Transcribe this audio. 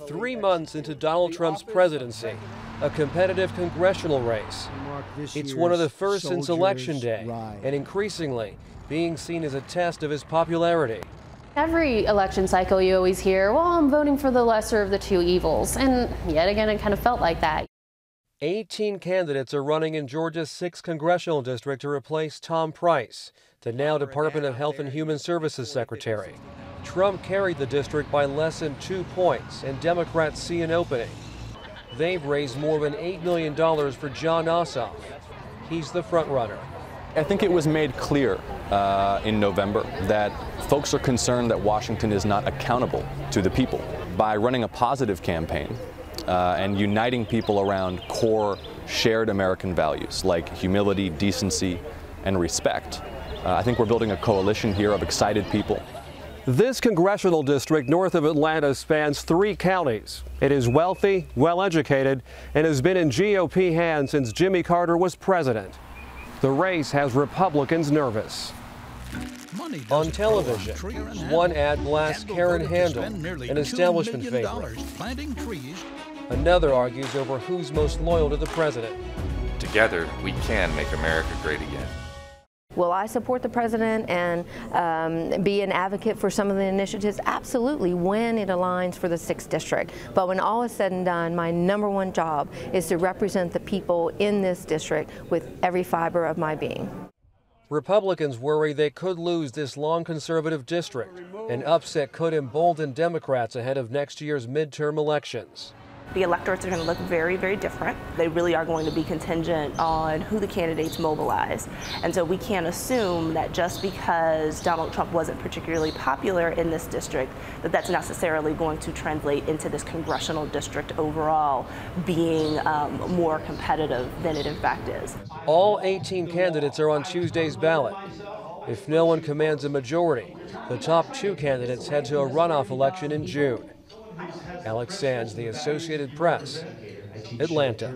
3 months into Donald Trump's presidency, a competitive congressional race. It's one of the first since Election Day, and increasingly being seen as a test of his popularity. Every election cycle you always hear, well, I'm voting for the lesser of the two evils. And yet again, it kind of felt like that. 18 candidates are running in Georgia's 6th congressional district to replace Tom Price, the now Department of Health and Human Services Secretary. Trump carried the district by less than 2 points, and Democrats see an opening. They've raised more than $8 million for John Ossoff. He's the frontrunner. I think it was made clear in November that folks are concerned that Washington is not accountable to the people. By running a positive campaign and uniting people around core shared American values like humility, decency, and respect, I think we're building a coalition here of excited people. This congressional district north of Atlanta spans 3 counties. It is wealthy, well-educated, and has been in GOP hands since Jimmy Carter was president. The race has Republicans nervous. On television, one ad blasts Karen Handel, an establishment favorite. Another argues over who's most loyal to the president. Together, we can make America great again. Will I support the president and be an advocate for some of the initiatives? Absolutely, when it aligns for the 6th district. But when all is said and done, my #1 job is to represent the people in this district with every fiber of my being. Republicans worry they could lose this long conservative district. An upset could embolden Democrats ahead of next year's midterm elections. The electorates are going to look very, very different. They really are going to be contingent on who the candidates mobilize. And so we can't assume that just because Donald Trump wasn't particularly popular in this district, that that's necessarily going to translate into this congressional district overall being more competitive than it in fact is. All 18 candidates are on Tuesday's ballot. If no one commands a majority, the top 2 candidates head to a runoff election in June. Alex Sands, The Associated Press, Atlanta.